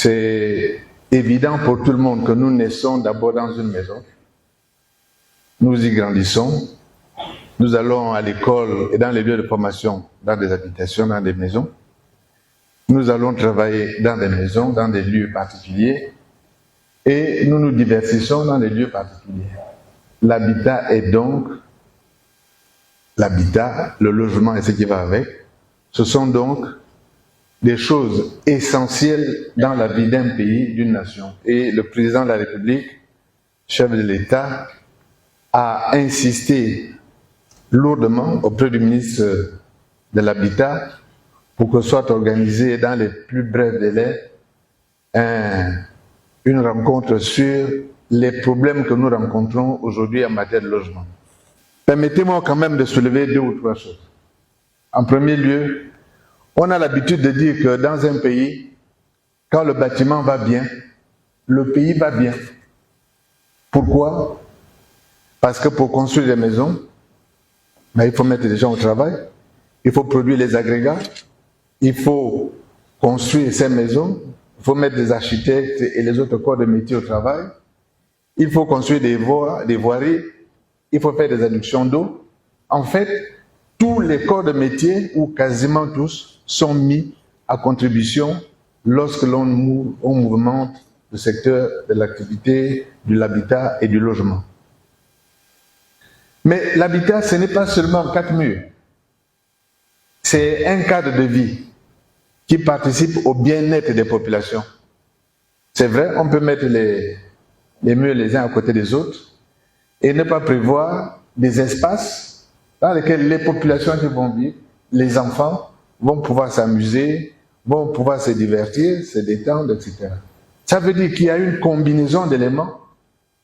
C'est évident pour tout le monde que nous naissons d'abord dans une maison. Nous y grandissons. Nous allons à l'école et dans les lieux de formation, dans des habitations, dans des maisons. Nous allons travailler dans des maisons, dans des lieux particuliers. Et nous nous divertissons dans des lieux particuliers. L'habitat est donc l'habitat, le logement et ce qui va avec. Ce sont donc des choses essentielles dans la vie d'un pays, d'une nation. Et le président de la République, chef de l'État, a insisté lourdement auprès du ministre de l'Habitat pour que soit organisée dans les plus brefs délais une rencontre sur les problèmes que nous rencontrons aujourd'hui en matière de logement. Permettez-moi quand même de soulever 2 ou 3 choses. En premier lieu, on a l'habitude de dire que dans un pays, quand le bâtiment va bien, le pays va bien. Pourquoi? Parce que pour construire des maisons, il faut mettre des gens au travail, il faut produire les agrégats, il faut construire ces maisons, il faut mettre des architectes et les autres corps de métier au travail, il faut construire des voiries, il faut faire des adductions d'eau. En fait, tous les corps de métier, ou quasiment tous, sont mis à contribution lorsque l'on mouvemente le secteur de l'activité, de l'habitat et du logement. Mais l'habitat, ce n'est pas seulement 4 murs. C'est un cadre de vie qui participe au bien-être des populations. C'est vrai, on peut mettre les murs les uns à côté des autres et ne pas prévoir des espaces dans lesquels les populations qui vont vivre, les enfants, vont pouvoir s'amuser, vont pouvoir se divertir, se détendre, etc. Ça veut dire qu'il y a une combinaison d'éléments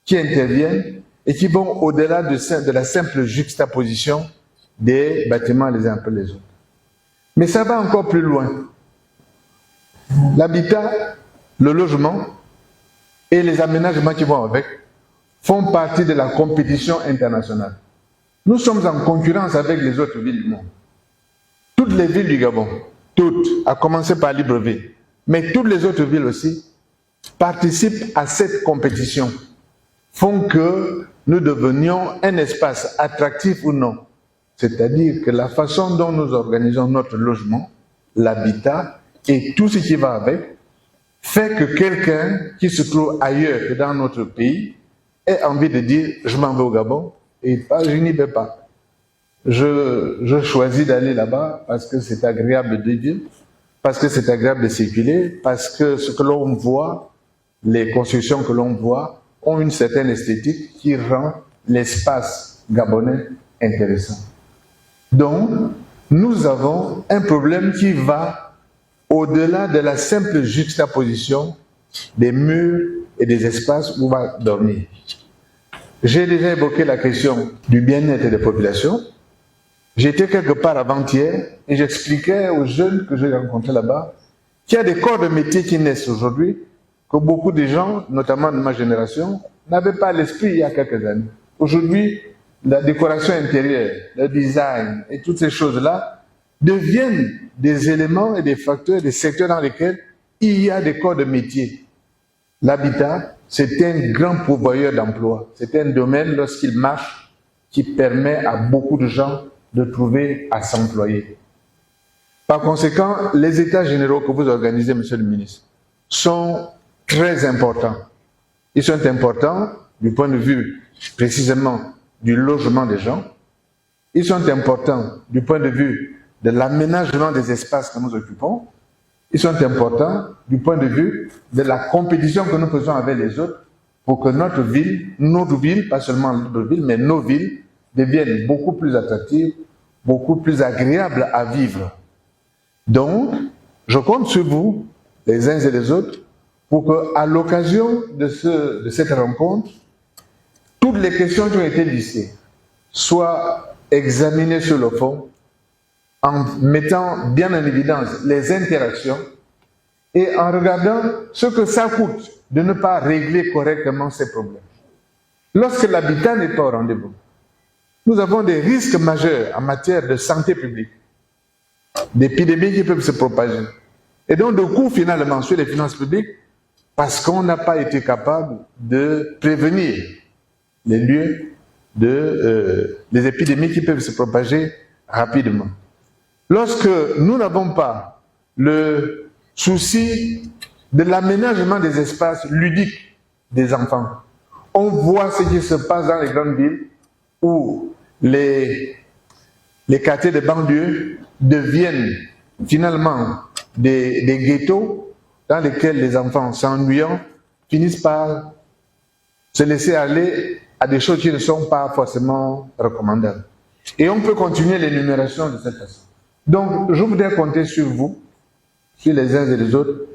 qui interviennent et qui vont au-delà de la simple juxtaposition des bâtiments les uns après les autres. Mais ça va encore plus loin. L'habitat, le logement et les aménagements qui vont avec font partie de la compétition internationale. Nous sommes en concurrence avec les autres villes du monde. Toutes les villes du Gabon, toutes, à commencer par Libreville, mais toutes les autres villes aussi, participent à cette compétition, font que nous devenions un espace attractif ou non. C'est-à-dire que la façon dont nous organisons notre logement, l'habitat et tout ce qui va avec, fait que quelqu'un qui se trouve ailleurs que dans notre pays ait envie de dire « je m'en vais au Gabon » et pas « je n'y vais pas ». Je choisis d'aller là-bas parce que c'est agréable de vivre, parce que c'est agréable de circuler, parce que ce que l'on voit, les constructions que l'on voit, ont une certaine esthétique qui rend l'espace gabonais intéressant. Donc, nous avons un problème qui va au-delà de la simple juxtaposition des murs et des espaces où on va dormir. J'ai déjà évoqué la question du bien-être des populations. J'étais quelque part avant-hier et j'expliquais aux jeunes que j'ai rencontrés là-bas qu'il y a des corps de métier qui naissent aujourd'hui que beaucoup de gens, notamment de ma génération, n'avaient pas à l'esprit il y a quelques années. Aujourd'hui, la décoration intérieure, le design et toutes ces choses-là deviennent des éléments et des facteurs, des secteurs dans lesquels il y a des corps de métier. L'habitat, c'est un grand pourvoyeur d'emplois. C'est un domaine, lorsqu'il marche, qui permet à beaucoup de gens de trouver à s'employer. Par conséquent, les états généraux que vous organisez, monsieur le ministre, sont très importants. Ils sont importants du point de vue précisément du logement des gens. Ils sont importants du point de vue de l'aménagement des espaces que nous occupons. Ils sont importants du point de vue de la compétition que nous faisons avec les autres pour que notre ville, pas seulement notre ville, mais nos villes, deviennent beaucoup plus attractives, beaucoup plus agréables à vivre. Donc, je compte sur vous, les uns et les autres, pour qu'à l'occasion de cette rencontre, toutes les questions qui ont été listées soient examinées sur le fond, en mettant bien en évidence les interactions et en regardant ce que ça coûte de ne pas régler correctement ces problèmes. Lorsque l'habitat n'est pas au rendez-vous, nous avons des risques majeurs en matière de santé publique, d'épidémies qui peuvent se propager. Et donc, du coup, finalement, sur les finances publiques, parce qu'on n'a pas été capable de prévenir les lieux des épidémies qui peuvent se propager rapidement. Lorsque nous n'avons pas le souci de l'aménagement des espaces ludiques des enfants, on voit ce qui se passe dans les grandes villes où les quartiers de banlieue deviennent finalement des ghettos dans lesquels les enfants, s'ennuyant, finissent par se laisser aller à des choses qui ne sont pas forcément recommandables. Et on peut continuer l'énumération de cette façon. Donc, je voudrais compter sur vous, sur les uns et les autres,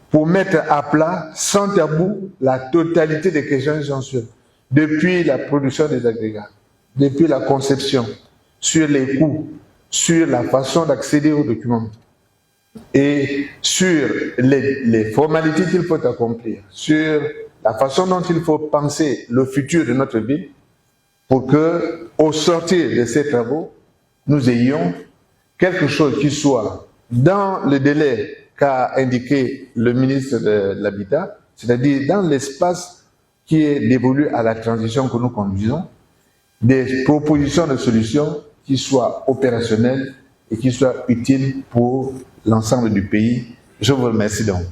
pour mettre à plat, sans tabou, la totalité des questions essentielles. Depuis la production des agrégats, depuis la conception, sur les coûts, sur la façon d'accéder aux documents, et sur les formalités qu'il faut accomplir, sur la façon dont il faut penser le futur de notre ville, pour que, au sortir de ces travaux, nous ayons quelque chose qui soit dans le délai qu'a indiqué le ministre de l'Habitat, c'est-à-dire dans l'espace qui est dévolu à la transition que nous conduisons, des propositions de solutions qui soient opérationnelles et qui soient utiles pour l'ensemble du pays. Je vous remercie donc.